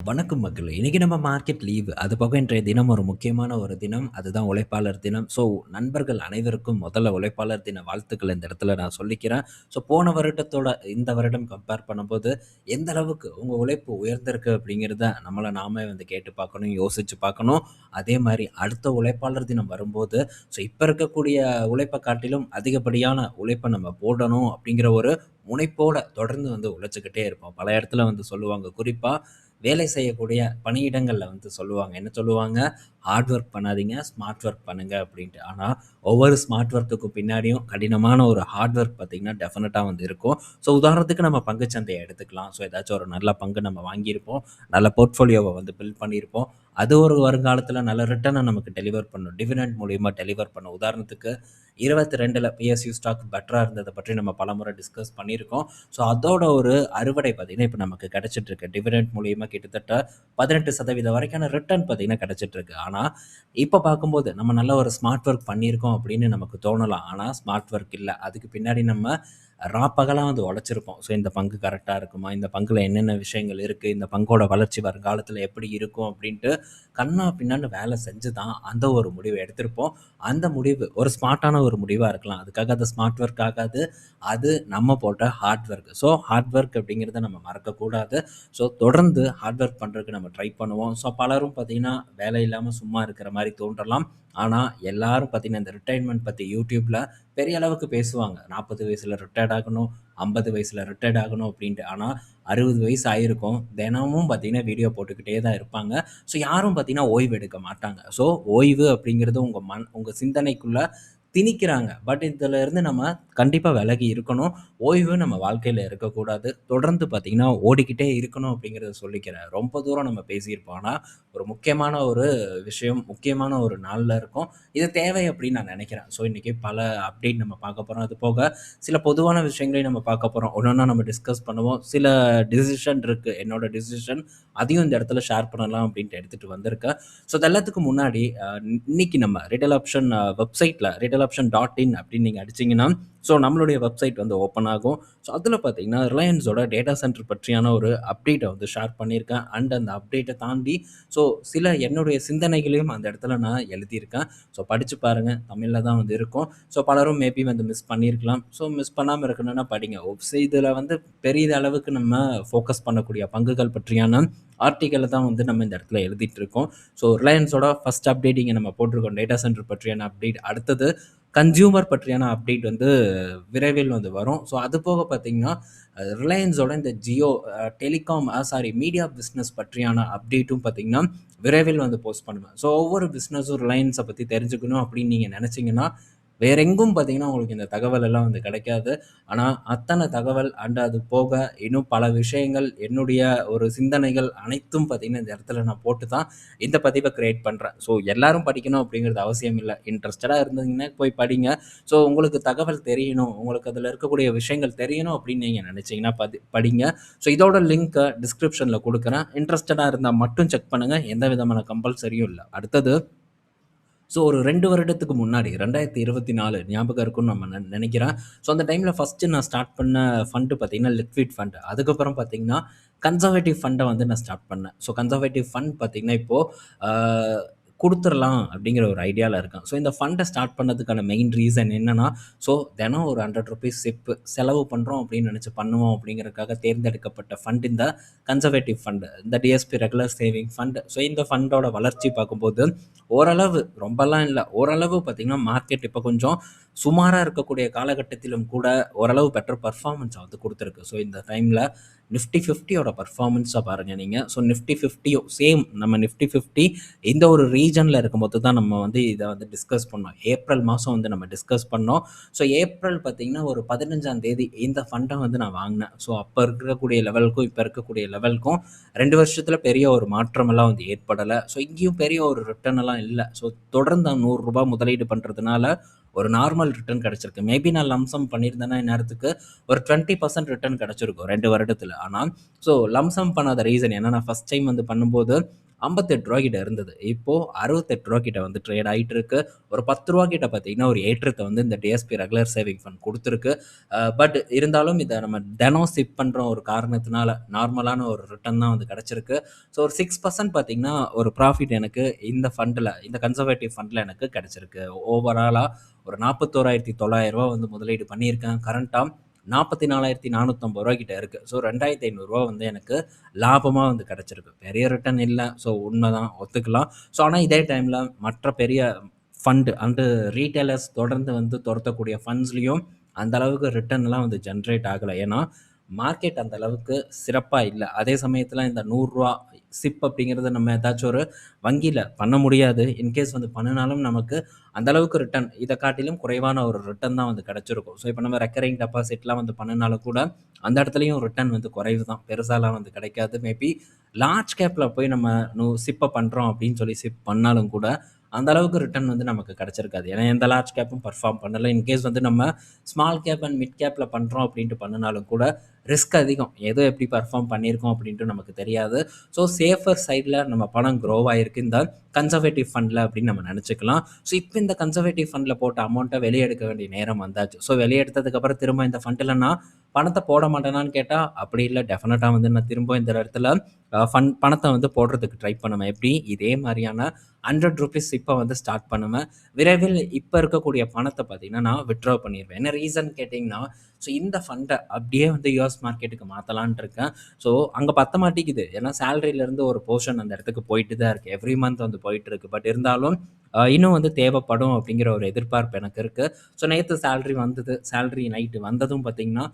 வணக்கம் மக்களே! இன்னைக்கு நம்ம மார்க்கெட் லீவு. அது போக இன்றைய தினம் ஒரு முக்கியமான ஒரு தினம். அதுதான் உழைப்பாளர் தினம். ஸோ நண்பர்கள் அனைவருக்கும் முதல்ல உழைப்பாளர் தின வாழ்த்துக்கள் இந்த இடத்துல நான் சொல்லிக்கிறேன். ஸோ போன வருடத்தோட இந்த வருடம் கம்பேர் பண்ணும்போது, எந்த அளவுக்கு உங்க உழைப்பு உயர்ந்திருக்கு அப்படிங்கிறத நம்மள நாமே வந்து கேட்டு பார்க்கணும், யோசிச்சு பார்க்கணும். அதே மாரி அடுத்த உழைப்பாளர் தினம் வரும்போது, ஸோ இப்ப இருக்கக்கூடிய உழைப்ப காட்டிலும் அதிகப்படியான உழைப்ப நம்ம போடணும் அப்படிங்கிற ஒரு முனைப்போட தொடர்ந்து வந்து உழைச்சுக்கிட்டே இருப்போம். பல இடத்துல வந்து சொல்லுவாங்க. குறிப்பா வேலை செய்யக்கூடிய பணியிடங்கள்ல வந்து சொல்லுவாங்க. என்ன சொல்லுவாங்க? "ஹார்ட் ஒர்க் பண்ணாதீங்க, ஸ்மார்ட் ஒர்க் பண்ணுங்க" அப்படின்ட்டு. ஆனா, ஒவ்வொரு ஸ்மார்ட் ஒர்க்குக்கும் பின்னாடியும் கடினமான ஒரு ஹார்ட் ஒர்க் பார்த்தீங்கன்னா, டெஃபினட்டா வந்து இருக்கும். ஸோ உதாரணத்துக்கு நம்ம பங்குச் சந்தைய எடுத்துக்கலாம். ஸோ ஏதாச்சும் ஒரு நல்ல பங்கு நம்ம வாங்கியிருப்போம். நல்ல போர்ட்ஃபோலியோவ வந்து பில்ட் பண்ணியிருப்போம். அது ஒரு வருங்காலத்தில நல்ல ரிட்டர்ன நமக்கு டெலிவர் பண்ணும். டிவிடெண்ட் மூலியமா டெலிவர் பண்ணும். உதாரணத்துக்கு 22ல பிஎஸ்யூ ஸ்டாக் பெட்டரா இருந்தத பற்றி நம்ம பலமுறை டிஸ்கஸ் பண்ணியிருக்கோம். ஸோ அதோட ஒரு அறுவடை பார்த்தீங்கன்னா, இப்ப நமக்கு கிடைச்சிட்டு இருக்கு. டிவிடெண்ட் மூலியமா கிட்டத்தட்ட 18% வரைக்கான ரிட்டர்ன் பார்த்தீங்கன்னா கிடைச்சிட்டு இருக்கு. ஆனா, இப்ப பார்க்கும்போது நம்ம நல்ல ஒரு ஸ்மார்ட் ஒர்க் பண்ணியிருக்கோம் அப்படின்னு நமக்கு தோணலாம். ஆனா, ஸ்மார்ட் ஒர்க் இல்ல. அதுக்கு பின்னாடி நம்ம ராப்பகலா வந்து உழைச்சிருப்போம். ஸோ இந்த பங்கு கரெக்ட்டா இருக்குமா? இந்த பங்குல என்னென்ன விஷயங்கள் இருக்கு? இந்த பங்கோட வளர்ச்சி வருங்காலத்தில எப்படி இருக்கும்? அப்படின்ட்டு கன்னா பின்னான்னு வேலை செஞ்சு தான் அந்த ஒரு முடிவ எடுத்திருப்போம். அந்த முடிவு ஒரு ஸ்மார்ட்டான ஒரு முடிவா இருக்கலாம். அதுக்காக அது ஸ்மார்ட் ஒர்க் ஆகாது. அது நம்ம போட்ட hard work. So hard work அப்படிங்கிறத நம்ம மறக்கக்கூடாது. ஸோ தொடர்ந்து ஹார்ட் ஒர்க் பண்றதுக்கு நம்ம ட்ரை பண்ணுவோம். ஸோ பலரும் பார்த்தீங்கன்னா, வேலை இல்லாம சும்மா இருக்கிற மாரி தோன்றலாம். ஆனா, எல்லாரும் பார்த்தீங்கன்னா, இந்த ரிட்டயர்மென்ட் பத்தி YouTubeல பெரிய அளவுக்கு பேசுவாங்க. 40 வயசுல ரிட்டயர்ட் ஆகணும், 50 வயசுல ரிட்டயர்ட் ஆகணும் அப்படின்ட்டு. ஆனா, 60 வயசு ஆயிருக்கும். தினமும் பார்த்தீங்கன்னா, வீடியோ போட்டுக்கிட்டே தான் இருப்பாங்க. ஸோ யாரும் பார்த்தீங்கன்னா, ஓய்வு எடுக்க மாட்டாங்க. ஸோ ஓய்வு அப்படிங்கிறது உங்க சிந்தனைக்குள்ள திணிக்கிறாங்க. பட் இதுல இருந்து நம்ம கண்டிப்பா விலகி இருக்கணும். ஓய்வு நம்ம வாழ்க்கையில இருக்கக்கூடாது. தொடர்ந்து பார்த்தீங்கன்னா, ஓடிக்கிட்டே இருக்கணும் அப்படிங்கிறத சொல்லிக்கிறேன். ரொம்ப தூரம் நம்ம பேசியிருப்போம். ஆனா, ஒரு முக்கியமான ஒரு விஷயம், முக்கியமான ஒரு நாள்ல இருக்கோம். இது தேவை அப்படின்னு நான் நினைக்கிறேன். ஸோ இன்னைக்கு பல அப்டேட் நம்ம பார்க்க போறோம். அது போக சில பொதுவான விஷயங்களையும் நம்ம பார்க்க போறோம். ஒண்ணொண்ணா நம்ம டிஸ்கஸ் பண்ணுவோம். சில டிசிஷன் இருக்கு. என்னோட டிசிஷன் அதையும் இந்த இடத்துல ஷேர் பண்ணலாம் அப்படின்ட்டு எடுத்துட்டு வந்திருக்கேன். ஸோ அது எல்லாத்துக்கும் முன்னாடி இன்னைக்கு நம்ம ரிட்டல் ஆப்ஷன் வெப்சைட்ல ரிட்டல் ஆப்ஷன் டாட் இன் அப்படின்னு நீங்க அடிச்சீங்கன்னா, ஸோ நம்மளுடைய வெப்சைட் வந்து ஓப்பன் ஆகும். ஸோ அதில பார்த்தீங்கன்னா, ரிலையன்ஸோட டேட்டா சென்டர் பற்றியான ஒரு அப்டேட்ட வந்து ஷேர் பண்ணியிருக்கேன். அண்ட் அந்த அப்டேட்ட தாண்டி ஸோ சில என்னுடைய சிந்தனைகளையும் அந்த இடத்துல நான் எழுதியிருக்கேன். ஸோ படிச்சு பாருங்க. தமிழ்ல தான் வந்து இருக்கும். ஸோ பலரும் மேபி வந்து மிஸ் பண்ணியிருக்கலாம். ஸோ மிஸ் பண்ணாம இருக்கணும்னா படிங்க. இதில வந்து பெரிய அளவுக்கு நம்ம ஃபோக்கஸ் பண்ணக்கூடிய பங்குகள் பற்றியான ஆர்டிக்கிள தான் வந்து நம்ம இந்த இடத்துல எழுதிட்டு இருக்கோம். ஸோ ரிலையன்ஸோட ஃபர்ஸ்ட் அப்டேட் இங்க நம்ம போட்டிருக்கோம். டேட்டா சென்டர் பற்றியான அப்டேட். அடுத்தது கன்சியூமர் பற்றியான அப்டேட் வந்து விரைவில் வந்து வரும். ஸோ அது போக பார்த்தீங்கன்னா, ரிலையன்ஸோட இந்த Jio telecom sorry media business பற்றியான அப்டேட்டும் பார்த்தீங்கன்னா, விரைவில் வந்து போஸ்ட் பண்ணுவேன். ஸோ ஒவ்வொரு பிசினஸும் ரிலையன்ஸ பத்தி தெரிஞ்சுக்கணும் அப்படின்னு நீங்க நினைச்சீங்கன்னா, வேற எங்கும் பார்த்தீங்கன்னா, உங்களுக்கு இந்த தகவல் எல்லாம் வந்து கிடைக்காது. ஆனா, அத்தன தகவல் அண்ட் அது போக இன்னும் பல விஷயங்கள், என்னுடைய ஒரு சிந்தனைகள் அனைத்தும் பார்த்தீங்கன்னா, இந்த இடத்துல நான் போட்டு தான் இந்த பதிவ கிரியேட் பண்றேன். ஸோ எல்லாரும் படிக்கணும் அப்படிங்கிறது அவசியம் இல்ல. இன்ட்ரஸ்டடா இருந்தீங்கன்னா போய் படிங்க. ஸோ உங்களுக்கு தகவல் தெரியணும், உங்களுக்கு அதில இருக்கக்கூடிய விஷயங்கள் தெரியணும் அப்படின்னு நீங்க நினைச்சீங்கன்னா படிங்க. ஸோ இதோட லிங்க்க டிஸ்கிரிப்ஷன்ல குடுக்குறேன். இன்ட்ரஸ்டடா இருந்தா மட்டும் செக் பண்ணுங்க. எந்த விதமான கம்பல்சரியும் இல்ல. அடுத்தது ஸோ ஒரு 2 வருடத்துக்கு முன்னாடி 2024 ஞாபகம் இருக்கும்னு நம்ம நினைக்கிறேன். ஸோ அந்த டைம்ல ஃபர்ஸ்ட்டு நான் ஸ்டார்ட் பண்ண ஃபண்ட் பார்த்தீங்கன்னா, லிக்விட் ஃபண்ட். அதுக்கப்புறம் பார்த்தீங்கன்னா, கன்சர்வேட்டிவ் ஃபண்ட வந்து நான் ஸ்டார்ட் பண்ணேன். ஸோ கன்சர்வேட்டிவ் ஃபண்ட் பார்த்தீங்கன்னா, இப்போ ஆ குடுத்துறலாம் அப்படிங்கிற ஒரு ஐடியால இருக்கேன். ஸோ இந்த ஃபண்ட ஸ்டார்ட் பண்ணதுக்கான மெயின் ரீசன் என்னன்னா, ஸோ தினம் ஒரு ₹100 சிப் செலவு பண்றோம் அப்படின்னு நினைச்சு பண்ணுவோம் அப்படிங்கிறதுக்காக தேர்ந்தெடுக்கப்பட்ட ஃபண்ட் இந்த கன்சர்வேட்டிவ் ஃபண்ட். இந்த DSP regular saving fund. So இந்த ஃபண்டோட வளர்ச்சி பார்க்கும்போது ஓரளவு ரொம்பலாம் இல்ல. ஓரளவு பார்த்தீங்கன்னா, மார்க்கெட் இப்ப கொஞ்சம் சுமாரா இருக்கக்கூடிய காலகட்டத்திலும் கூட ஓரளவு பெட்டர் பெர்ஃபார்மன்ஸ வந்து குடுத்திருக்கு. ஸோ இந்த டைம்ல நிஃப்டி 50யோட பெர்ஃபார்மன்ஸ பாருங்க நீங்க. ஸோ நிஃப்டி 50யும் சேம் நம்ம நிஃப்டி 50 இந்த ஒரு ரீஜன்ல இருக்கும்போது தான் நம்ம வந்து இத வந்து டிஸ்கஸ் பண்ணோம். ஏப்ரல் மாசம் வந்து நம்ம டிஸ்கஸ் பண்ணோம். ஸோ ஏப்ரல் பார்த்தீங்கன்னா, ஒரு 15ஆம் தேதி இந்த ஃபண்ட வந்து நான் வாங்குனேன். ஸோ அப்ப இருக்கக்கூடிய லெவலுக்கும், இப்ப இருக்கக்கூடிய லெவலுக்கும் 2 வருஷத்துல பெரிய ஒரு மாற்றமெல்லாம் வந்து ஏற்படல. ஸோ இங்கேயும் பெரிய ஒரு ரிட்டர்ன் எல்லாம் இல்ல. ஸோ தொடர்ந்து ரூ. 100 முதலீடு பண்றதுனால ஒரு நார்மல் ரிட்டர்ன் கிடைச்சிருக்கு. மேபி நான் லம்ப் பண்ணியிருந்தேன்னா இந்நேரத்துக்கு ஒரு 20% ரிட்டர்ன் கிடைச்சிருக்கும் 2 வருடத்துல. ஆனா, ஸோ லம்ப் பண்ணாத ரீசன் என்னன்னா, ஃபர்ஸ்ட் டைம் வந்து பண்ணும்போது ரூ. 58 கிட்ட இருந்தது. இப்போ ரூ. 68 கிட்ட வந்து ட்ரேட் ஆயிட்டு இருக்கு. ஒரு ரூ. 10 கிட்ட பார்த்தீங்கன்னா, ஒரு ஏற்றத்த வந்து இந்த டிஎஸ்பி ரெகுலர் சேவிங் ஃபண்ட் குடுத்துருக்கு. பட் இருந்தாலும் இத நம்ம தினம் சிப் பண்ற ஒரு காரணத்தினால நார்மலான ஒரு ரிட்டர்ன் தான் வந்து கிடைச்சிருக்கு. ஸோ ஒரு 6% பார்த்தீங்கன்னா, ஒரு ப்ராஃபிட் எனக்கு இந்த ஃபண்ட்ல, இந்த கன்சர்வேட்டிவ் ஃபண்ட்ல எனக்கு கிடைச்சிருக்கு. ஓவராலா ஒரு ரூ. 41,900 வந்து முதலீடு பண்ணியிருக்கேன். கரண்ட்டா ரூ. 44,450 கிட்ட இருக்கு. ஸோ ரூ. 2,500 வந்து எனக்கு லாபமா வந்து கிடைச்சிருக்கு. பெரிய ரிட்டர்ன் இல்ல. ஸோ உண்மதான் ஒத்துக்கலாம். ஸோ ஆனா இதே டைம்ல மற்ற பெரிய ஃபண்ட் அண்ட் ரீட்டெயிலர்ஸ் தொடர்ந்து வந்து தொரத்தக்கூடிய ஃபண்ட்ஸ்லயும் அந்த அளவுக்கு ரிட்டர்ன்லாம் வந்து ஜெனரேட் ஆகல. ஏன்னா, மார்க்கெட் அந்த அளவுக்கு சிறப்பா இல்ல. அதே சமயத்துல இந்த ரூ. 100 சிப் அப்படிங்கிறது நம்ம ஏதாச்சும் ஒரு வங்கியில பண்ண முடியாது. இன்கேஸ் வந்து பண்ணுனாலும் நமக்கு அந்த அளவுக்கு ரிட்டர்ன் இத காட்டிலும் குறைவான ஒரு ரிட்டர்ன் தான் வந்து கிடைச்சிருக்கும். ஸோ இப்ப நம்ம ரெக்கரிங் டெபாசிட்லாம் வந்து பண்ணுனாலும் கூட, அந்த இடத்துலயும் ரிட்டர்ன் வந்து குறைவு தான். பெருசாலாம் வந்து கிடைக்காது. மேபி லார்ஜ் கேப்ல போய் நம்ம சிப்ப பண்றோம் அப்படின்னு சொல்லி சிப் பண்ணாலும் கூட, அந்த அளவுக்கு ரிட்டர்ன் வந்து நமக்கு கிடைச்சிருக்காது. ஏன்னா எந்த லார்ஜ் கேப்பும் பெர்ஃபார்ம் பண்ணல. இன்கேஸ் வந்து நம்ம ஸ்மால் கேப் அண்ட் மிட் கேப்ல பண்றோம் அப்படின்ட்டு பண்ணுனாலும் கூட, ரிஸ்க் அதிகம். எது எப்படி பெர்ஃபார்ம் பண்ணியிருக்கோம் அப்படின்ட்டு நமக்கு தெரியாது. ஸோ சேஃபர் சைட்ல நம்ம பணம் க்ரோ ஆயிருக்கு இந்த கன்சர்வேட்டிவ் ஃபண்ட்ல அப்படின்னு நம்ம நினைச்சுக்கலாம். ஸோ இப்போ இந்த கன்சர்வேட்டிவ் ஃபண்ட்ல போட்ட அமௌண்ட்டை வெளியே எடுக்க வேண்டிய நேரம் வந்தாச்சு. ஸோ வெளியே எடுத்ததுக்கு அப்புறம் திரும்ப இந்த ஃபண்ட்ல நான் பணத்தை போட மாட்டேனான்னு கேட்டா அப்படி இல்லை. டெஃபினட்டா வந்து நான் திரும்ப இந்த இடத்துல பணத்தை வந்து போடுறதுக்கு ட்ரை பண்ணுவேன். எப்படி இதே மாதிரியான ₹100 இப்போ வந்து ஸ்டார்ட் பண்ணுவேன். விரைவில் இப்போ இருக்கக்கூடிய பணத்தை பார்த்தீங்கன்னா நான் வித்ட்ரா பண்ணிடுவேன். என்ன ரீசன் கேட்டிங்கன்னா, ஸோ இந்த ஃபண்டை அப்படியே வந்து யுஎஸ் மார்க்கெட்டுக்கு மாற்றலான்ட்டு இருக்கேன். ஸோ அங்கே பத்த மாட்டேங்குது. ஏன்னா சேலரியிலேருந்து ஒரு போர்ஷன் அந்த இடத்துக்கு போயிட்டு தான் இருக்குது. எவ்ரி மந்த் வந்து போயிட்டு இருக்கு. பட் இருந்தாலும் இன்னும் வந்து தேவைப்படும் அப்படிங்கிற ஒரு எதிர்பார்ப்பு எனக்கு இருக்குது. ஸோ நேற்று சேலரி வந்தது. சேலரி நைட்டு வந்ததும் பார்த்தீங்கன்னா,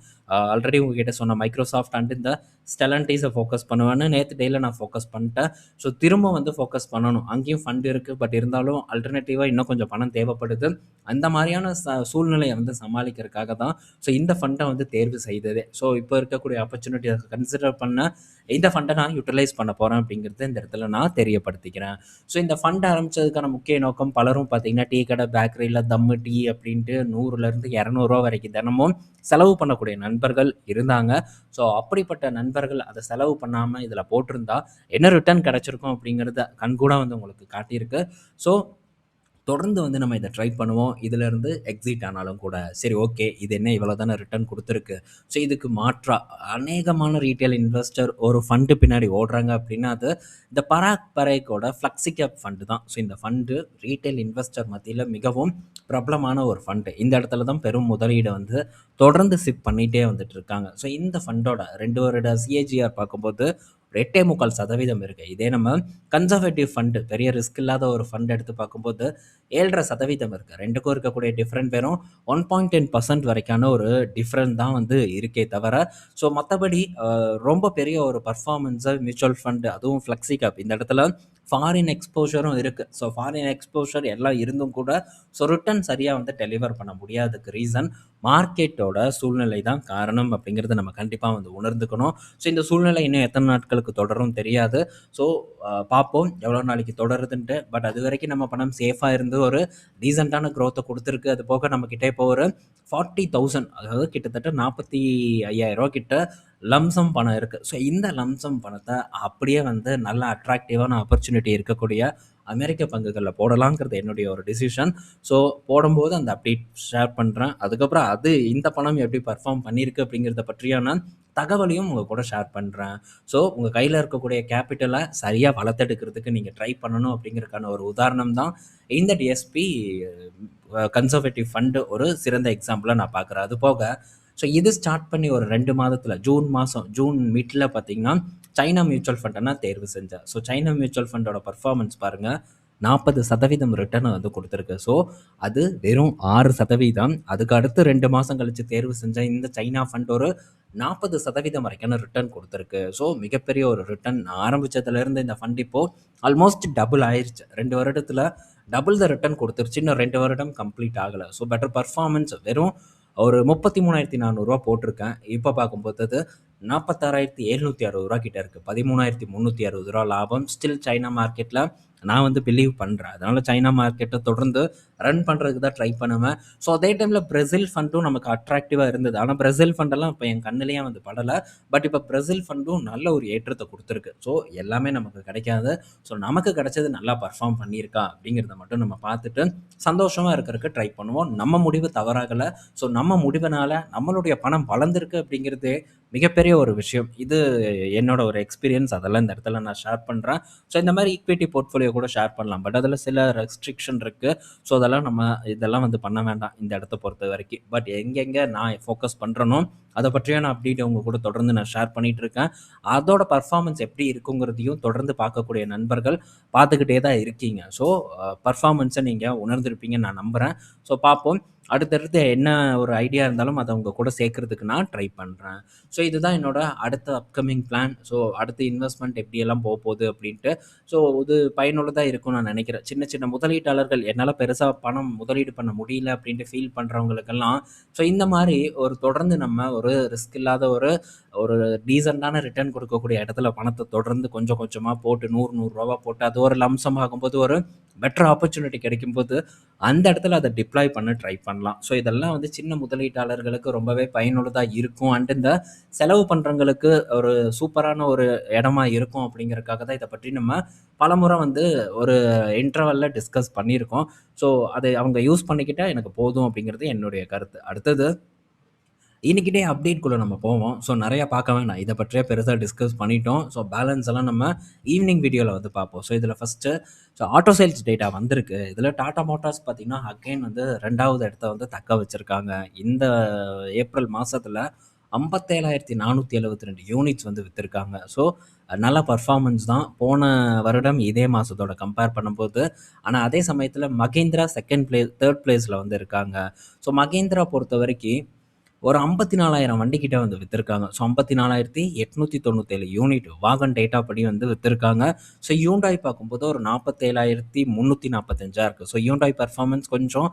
ஆல்ரெடி உங்ககிட்ட சொன்ன மைக்ரோசாஃப்ட் அண்ட் இந்த ஸ்டெலன்டீஸை ஃபோக்கஸ் பண்ணுவேன்னு நேற்று டேயில் நான் ஃபோக்கஸ் பண்ணிட்டேன். ஸோ திரும்ப வந்து ஃபோக்கஸ் பண்ணணும். அங்கேயும் ஃபண்ட் இருக்குது. பட் இருந்தாலும் அல்டர்னேட்டிவாக இன்னும் கொஞ்சம் பணம் தேவைப்படுது. அந்த மாதிரியான சூழ்நிலையை வந்து சமாளிக்கிறதுக்காக தான் ஸோ இந்த ஃபண்டை வந்து தேர்வு செய்ததே. ஸோ இப்போ இருக்கக்கூடிய ஆப்பர்ச்சுனிட்டியை கன்சிடர் பண்ண இந்த ஃபண்டை நான் யூட்டிலைஸ் பண்ண போகிறேன் அப்படிங்கிறத இந்த இடத்துல நான் தெரியப்படுத்திக்கிறேன். ஸோ இந்த ஃபண்ட் ஆரம்பித்ததுக்கான முக்கிய நோக்கம் பலரும் பார்த்தீங்கன்னா டீ கடை, பேக்கரியில் தம்மு டீ அப்படின்ட்டு ₹100லேருந்து ₹200 வரைக்கும் தினமும் செலவு பண்ணக்கூடிய நண்பர்கள் இருந்தாங்க. ஸோ அப்படிப்பட்ட நண்பர்கள் அதை செலவு பண்ணாமல் இதில் போட்டிருந்தா என்ன ரிட்டர்ன் கிடைச்சிருக்கும் அப்படிங்கிறத கண்கூட வந்து உங்களுக்கு காட்டியிருக்கு. ஸோ தொடர்ந்து வந்து நம்ம இதை ட்ரை பண்ணுவோம். இதிலேருந்து எக்ஸிட் ஆனாலும் கூட சரி, ஓகே, இது என்ன இவ்வளோ தானே ரிட்டர்ன் கொடுத்துருக்கு. ஸோ இதுக்கு மாற்றா அநேகமான ரீட்டைல் இன்வெஸ்டர் ஒரு ஃபண்டு பின்னாடி ஓடுறாங்க அப்படின்னா அது இந்த பராக் பரேக்கோட ஃப்ளெக்ஸி கேப் ஃபண்டு தான். ஸோ இந்த ஃபண்டு ரீட்டைல் இன்வெஸ்டர் மத்தியில் மிகவும் பிரபலமான ஒரு ஃபண்டு. இந்த இடத்துல தான் பெரும் முதலீடை வந்து தொடர்ந்து சிப் பண்ணிகிட்டே வந்துட்டு இருக்காங்க. ஸோ இந்த ஃபண்டோட 2 வருட சிஏஜிஆர் பார்க்கும்போது ஒரு 8.25% இருக்குது. இதே நம்ம கன்சர்வேட்டிவ் ஃபண்டு, பெரிய ரிஸ்க் இல்லாத ஒரு ஃபண்ட் எடுத்து பார்க்கும்போது 7.5% இருக்குது. ரெண்டுக்கும் இருக்கக்கூடிய டிஃப்ரெண்ட் வெறும் 1.10% வரைக்கான ஒரு டிஃப்ரெண்ட் தான் வந்து இருக்கே தவிர, ஸோ மற்றபடி ரொம்ப பெரிய ஒரு பர்ஃபார்மன்ஸை மியூச்சுவல் ஃபண்டு, அதுவும் ஃப்ளெக்ஸி கேப், இந்த இடத்துல ஃபாரின் எக்ஸ்போஷரும் இருக்குது. ஸோ ஃபாரின் எக்ஸ்போஷர் எல்லாம் இருந்தும் கூட ஸோ ரிட்டர்ன் சரியாக வந்து டெலிவர் பண்ண முடியாததுக்கு ரீசன் மார்க்கெட்டோட சூழ்நிலை தான் காரணம் அப்படிங்கிறத நம்ம கண்டிப்பாக வந்து உணர்ந்துக்கணும். ஸோ இந்த சூழ்நிலை இன்னும் எத்தனை நாட்களுக்கு தொடரும் தெரியாது. ஸோ பார்ப்போம் எவ்வளோ நாளைக்கு தொடருதுன்ட்டு. பட் அது வரைக்கும் நம்ம பணம் சேஃபாக இருந்து ஒரு டீசெண்டான க்ரோத்தை கொடுத்துருக்கு. அது போக நம்மக்கிட்ட இப்போ ஒரு 40,000, அதாவது கிட்டத்தட்ட 45,000 கிட்ட லம்சம் பணம் இருக்குது. ஸோ இந்த லம்சம் பணத்தை அப்படியே வந்து நல்ல அட்ராக்டிவான ஆப்பர்ச்சுனிட்டி இருக்கக்கூடிய அமெரிக்க பங்குகளில் போடலாங்கிறது என்னுடைய ஒரு டிசிஷன். ஸோ போடும்போது அந்த அப்டேட் ஷேர் பண்ணுறேன். அதுக்கப்புறம் அது இந்த பணம் எப்படி பர்ஃபார்ம் பண்ணியிருக்கு அப்படிங்கிறத பற்றியான தகவலையும் உங்கள் கூட ஷேர் பண்ணுறேன். ஸோ உங்கள் கையில் இருக்கக்கூடிய கேபிட்டலை சரியாக வளர்த்தெடுக்கிறதுக்கு நீங்கள் ட்ரை பண்ணணும் அப்படிங்கிறதுக்கான ஒரு உதாரணம் தான் இந்த டிஎஸ்பி கன்சர்வேட்டிவ் ஃபண்டு ஒரு சிறந்த எக்ஸாம்பிளாக நான் பார்க்குறேன். அது போக ஸோ இது ஸ்டார்ட் பண்ணி ஒரு 2 மாதத்தில் ஜூன் மிட்ல பார்த்தீங்கன்னா சைனா மியூச்சுவல் ஃபண்டை நான் தேர்வு செஞ்சேன். ஸோ சைனா மியூச்சுவல் ஃபண்டோட பர்ஃபார்மன்ஸ் பாருங்கள், 40% ரிட்டர்ன் வந்து கொடுத்துருக்கு. ஸோ அது வெறும் 6%. அதுக்கு அடுத்து 2 மாதம் கழித்து தேர்வு செஞ்ச இந்த சைனா ஃபண்ட் ஒரு 40% வரைக்கான ரிட்டர்ன் கொடுத்துருக்கு. ஸோ மிகப்பெரிய ஒரு ரிட்டர்ன். ஆரம்பித்ததுலேருந்து இந்த ஃபண்ட் இப்போது ஆல்மோஸ்ட் டபுள் ஆயிடுச்சு. 2 வருடத்தில் டபுள் த ரிட்டர்ன் கொடுத்துருச்சு. இன்னும் 2 வருடம் கம்ப்ளீட் ஆகலை. So better performance. வெறும் ஒரு 33,400 போட்டிருக்கேன். இப்போ பார்க்கும்போது அது 46,760 கிட்ட இருக்குது. 13,360 லாபம். ஸ்டில் சைனா மார்க்கெட்டில் நான் வந்து பிலீவ் பண்ணுறேன். அதனால் சைனா மார்க்கெட்டை தொடர்ந்து ரன் பண்ணுறதுக்கு தான் ட்ரை பண்ணுவேன். ஸோ அதே டைமில் பிரேசில் ஃபண்டும் நமக்கு அட்ராக்டிவாக இருந்தது. ஆனால் பிரேசில் ஃபண்டெல்லாம் இப்போ என் கண்ணுலேயே வந்து படலை. பட் இப்போ பிரேசில் ஃபண்டும் நல்ல ஒரு ஏற்றத்தை கொடுத்துருக்கு. ஸோ எல்லாமே நமக்கு கிடைக்காது. ஸோ நமக்கு கிடைச்சது நல்லா பர்ஃபார்ம் பண்ணியிருக்கா அப்படிங்கிறத மட்டும் நம்ம பார்த்துட்டு சந்தோஷமாக இருக்கிறதுக்கு ட்ரை பண்ணுவோம். நம்ம முடிவு தவறாகலை. ஸோ நம்ம முடிவுனால நம்மளுடைய பணம் வளர்ந்துருக்கு அப்படிங்கிறது மிகப்பெரிய ஒரு விஷயம். இது என்னோட ஒரு எக்ஸ்பீரியன்ஸ். அதெல்லாம் இந்த இடத்துல நான் ஷேர் பண்ணுறேன். ஸோ இந்த மாதிரி ஈக்விட்டி போர்ட்ஃபோலியோ கூட ஷேர் பண்ணலாம். பட் அதில் சில ரெஸ்ட்ரிக்ஷன் இருக்குது. ஸோ அதெல்லாம் இதெல்லாம் வந்து பண்ண வேண்டாம் இந்த இடத்த பொறுத்த வரைக்கும். பட் எங்கெங்கே நான் ஃபோக்கஸ் பண்ணுறனோ அதை பற்றியான அப்டேட் உங்க கூட தொடர்ந்து நான் ஷேர் பண்ணிட்டு இருக்கேன். அதோட பர்ஃபார்மன்ஸ் எப்படி இருக்குங்கிறதையும் தொடர்ந்து பார்க்கக்கூடிய நண்பர்கள் பார்த்துக்கிட்டே தான் இருக்கீங்க. ஸோ பர்ஃபார்மன்ஸை நீங்கள் உணர்ந்திருப்பீங்கன்னு நான் நம்புகிறேன். ஸோ பார்ப்போம். அடுத்தடுத்து என்ன ஒரு ஐடியா இருந்தாலும் அதை உங்க கூட சேர்க்கறதுக்கு நான் ட்ரை பண்ணுறேன். ஸோ இதுதான் என்னோட அடுத்த அப்கமிங் பிளான். ஸோ அடுத்த இன்வெஸ்ட்மெண்ட் எப்படியெல்லாம் போகுது அப்படின்ட்டு. ஸோ இது பயனுள்ளதாக இருக்கும்னு நான் நினைக்கிறேன். சின்ன சின்ன முதலீட்டாளர்கள் என்னால் பெருசாக பணம் முதலீடு பண்ண முடியல அப்படின்ட்டு ஃபீல் பண்ணுறவங்களுக்கெல்லாம் ஸோ இந்த மாதிரி ஒரு தொடர்ந்து நம்ம ஒரு ரிஸ்க் இல்லாத ஒரு ஒரு டீசெண்டான ரிட்டர்ன் கொடுக்கக்கூடிய இடத்துல பணத்தை தொடர்ந்து கொஞ்சம் கொஞ்சமாக போட்டு 100 ரூபா போட்டு அது ஒரு லம்சம் ஆகும்போது ஒரு பெட்டர் ஆப்பர்ச்சுனிட்டி கிடைக்கும்போது அந்த இடத்துல அதை டிப்ளாய் பண்ண ட்ரை பண்ணலாம். ஸோ இதெல்லாம் வந்து சின்ன முதலீட்டாளர்களுக்கு ரொம்பவே பயனுள்ளதாக இருக்கும். அண்ட் இந்த செலவு பண்ணுறவங்களுக்கு ஒரு சூப்பரான ஒரு இடமா இருக்கும் அப்படிங்கிறதுக்காக தான் இதை பற்றி நம்ம பலமுறை வந்து ஒரு இன்டர்வல்ல டிஸ்கஸ் பண்ணியிருக்கோம். ஸோ அதை அவங்க யூஸ் பண்ணிக்கிட்டால் எனக்கு போதும் அப்படிங்கிறது என்னுடைய கருத்து. அடுத்தது இன்னைக்கிட்டே அப்டேட்குள்ளே நம்ம போவோம். ஸோ நிறையா பார்க்க வேணாம். இதை பற்றியே பெருசாக டிஸ்கஸ் பண்ணிட்டோம். ஸோ பேலன்ஸ் எல்லாம் நம்ம ஈவினிங் வீடியோவில் வந்து பார்ப்போம். ஸோ இதில் ஃபஸ்ட்டு ஆட்டோ சேல்ஸ் டேட்டா வந்திருக்கு. இதில் டாடா மோட்டார்ஸ் பார்த்தீங்கன்னா அகைன் வந்து 2வது இடத்த வந்து தக்க வச்சுருக்காங்க. இந்த ஏப்ரல் மாதத்தில் 57,472 யூனிட்ஸ் வந்து விற்றுருக்காங்க. ஸோ நல்ல பர்ஃபார்மன்ஸ் தான் போன வருடம் இதே மாதத்தோட கம்பேர் பண்ணும்போது. ஆனால் அதே சமயத்தில் மகேந்திரா செகண்ட் பிளேஸ், தேர்ட் பிளேஸில் வந்து இருக்காங்க. ஸோ மகேந்திரா பொறுத்த வரைக்கும் ஒரு 54,000 வண்டி கிட்ட வந்து வித்திருக்காங்க. ஸோ 54,897 யூனிட் வாகன் டேட்டா படி வந்து வித்திருக்காங்க. ஸோ ஹியூண்டாய் பார்க்கும்போது ஒரு 47,345 இருக்கு. ஸோ ஹியூண்டாய் பெர்ஃபார்மன்ஸ் கொஞ்சம்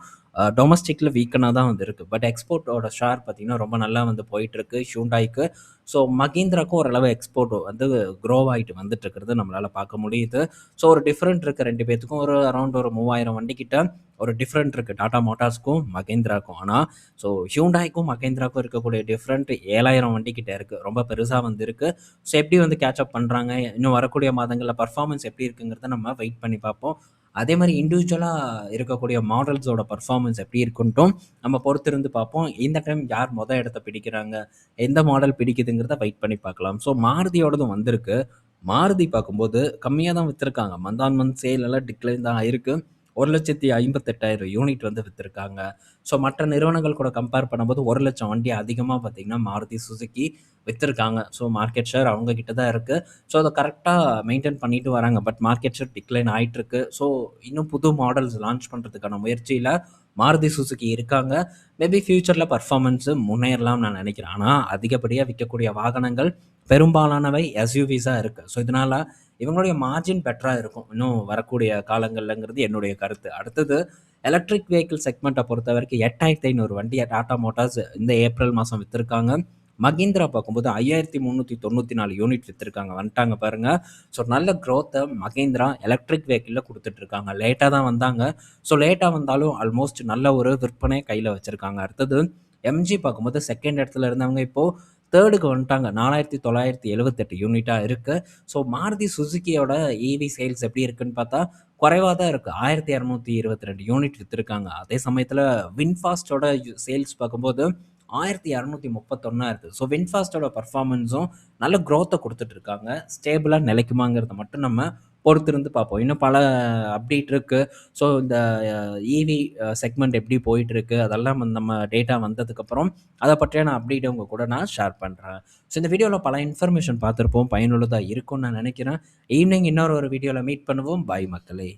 டொமஸ்டிக்ல வீக்கனாக தான் வந்து இருக்குது. பட் எக்ஸ்போர்ட்டோட ஷேர் பார்த்தீங்கன்னா ரொம்ப நல்லா வந்து போயிட்டுருக்கு ஹியூண்டாய்க்கு. ஸோ மகேந்திராக்கும் ஓரளவு எக்ஸ்போர்ட் வந்து க்ரோ ஆகிட்டு வந்துட்டு இருக்கிறது நம்மளால் பார்க்க முடியுது. ஸோ ஒரு டிஃப்ரெண்ட் இருக்குது ரெண்டு பேர்த்துக்கும். ஒரு அரௌண்ட் ஒரு 3000 வண்டி கிட்ட ஒரு டிஃப்ரெண்ட் இருக்குது டாடா மோட்டார்ஸ்க்கும் மகேந்திராக்கும். ஆனால் ஸோ ஹியூண்டாய்க்கும் மகேந்திராக்கும் இருக்கக்கூடிய டிஃப்ரெண்ட் 7,000 வண்டி கிட்ட இருக்குது. ரொம்ப பெருசாக வந்து இருக்குது. ஸோ எப்படி வந்து கேட்சப் பண்ணுறாங்க, இன்னும் வரக்கூடிய மாதங்களில் பர்ஃபார்மன்ஸ் எப்படி இருக்குங்கிறத நம்ம வெயிட் பண்ணி பார்ப்போம். அதே மாதிரி இண்டிவிஜுவலாக இருக்கக்கூடிய மாடல்ஸோட பர்ஃபார்மன்ஸ் எப்படி இருக்குன்ட்டும் நம்ம பொறுத்திருந்து பார்ப்போம். இந்த டைம் யார் இடத்த பிடிக்கிறாங்க, எந்த மாடல் பிடிக்குதுங்கிறத வெயிட் பண்ணி பார்க்கலாம். ஸோ மாருதியோடதும் வந்திருக்கு. மாருதி பார்க்கும்போது கம்மியாக தான் விற்றுருக்காங்க. மந்த் ஆன் மந்த் சேல் எல்லாம் டிக்ளைன் தான் ஆயிருக்கு. 1,58,000 யூனிட் வந்து விற்றுருக்காங்க. ஸோ மற்ற நிறுவனங்கள் கூட கம்பேர் பண்ணும்போது 1,00,000 வண்டி அதிகமாக பார்த்தீங்கன்னா மாருதி சுசுக்கி விற்றுருக்காங்க. ஸோ மார்க்கெட் ஷேர் அவங்க கிட்ட தான் இருக்குது. ஸோ அதை கரெக்டாக மெயின்டைன் பண்ணிட்டு வராங்க. பட் மார்க்கெட் ஷேர் டிக்ளைன் ஆகிட்டுருக்கு. ஸோ இன்னும் புது மாடல்ஸ் லான்ச் பண்ணுறதுக்கான முயற்சியில் மாருதி சுசுகி இருக்காங்க. மேபி ஃப்யூச்சரில் பர்ஃபார்மன்ஸு முன்னேறலாம்னு நான் நினைக்கிறேன். ஆனால் அதிகப்படியாக விற்கக்கூடிய வாகனங்கள் பெரும்பாலானவை எஸ்யூவிஸாக இருக்குது. ஸோ இதனால் இவங்களுடைய மார்ஜின் பெட்டராக இருக்கும் இன்னும் வரக்கூடிய காலங்கள்லங்கிறது என்னுடைய கருத்து. அடுத்தது எலக்ட்ரிக் வெஹிக்கிள் செக்மெண்ட்டை பொறுத்த வரைக்கும் 8,500 வண்டியை டாடா மோட்டார்ஸ் இந்த ஏப்ரல் மாதம் விற்றுருக்காங்க. மகேந்திரா பார்க்கும்போது 5,394 யூனிட் விற்றுருக்காங்க. வந்துட்டாங்க பாருங்கள். ஸோ நல்ல க்ரோத்தை மகேந்திரா எலக்ட்ரிக் வெஹிக்கிளில் கொடுத்துட்ருக்காங்க. லேட்டாக தான் வந்தாங்க. ஸோ லேட்டாக வந்தாலும் ஆல்மோஸ்ட் நல்ல ஒரு விற்பனை கையில் வச்சுருக்காங்க. அடுத்தது எம்ஜி பார்க்கும்போது செகண்ட் இடத்துல இருந்தவங்க இப்போது தேர்டுக்கு வந்துட்டாங்க. 4,978 யூனிட்டாக இருக்குது. ஸோ மாருதி சுசுக்கியோட ஈவி சேல்ஸ் எப்படி இருக்குன்னு பார்த்தா குறைவாக தான் இருக்குது. 1,222 யூனிட் விற்றுருக்காங்க. அதே சமயத்தில் வின்ஃபாஸ்ட்டோட சேல்ஸ் பார்க்கும்போது 1,231 இருக்குது. ஸோ வின்ஃபாஸ்ட்டோட பர்ஃபார்மன்ஸும் நல்ல க்ரோத்தை கொடுத்துட்ருக்காங்க. ஸ்டேபிளாக நிலைக்குமாங்கிறத மட்டும் நம்ம பொறுத்திருந்து பார்ப்போம். இன்னும் பல அப்டேட் இருக்குது. ஸோ இந்த ஈவி செக்மெண்ட் எப்படி போயிட்டுருக்கு அதெல்லாம் நம்ம டேட்டா வந்ததுக்கப்புறம் அதை பற்றியான அப்டேட் உங்கள் கூட நான் ஷேர் பண்ணுறேன். ஸோ இந்த வீடியோவில் பல இன்ஃபர்மேஷன் பார்த்துருப்போம். பயனுள்ளதாக இருக்கும்னு நான் நினைக்கிறேன். ஈவினிங் இன்னொரு வீடியோவில் மீட் பண்ணுவோம். பாய் மக்களே.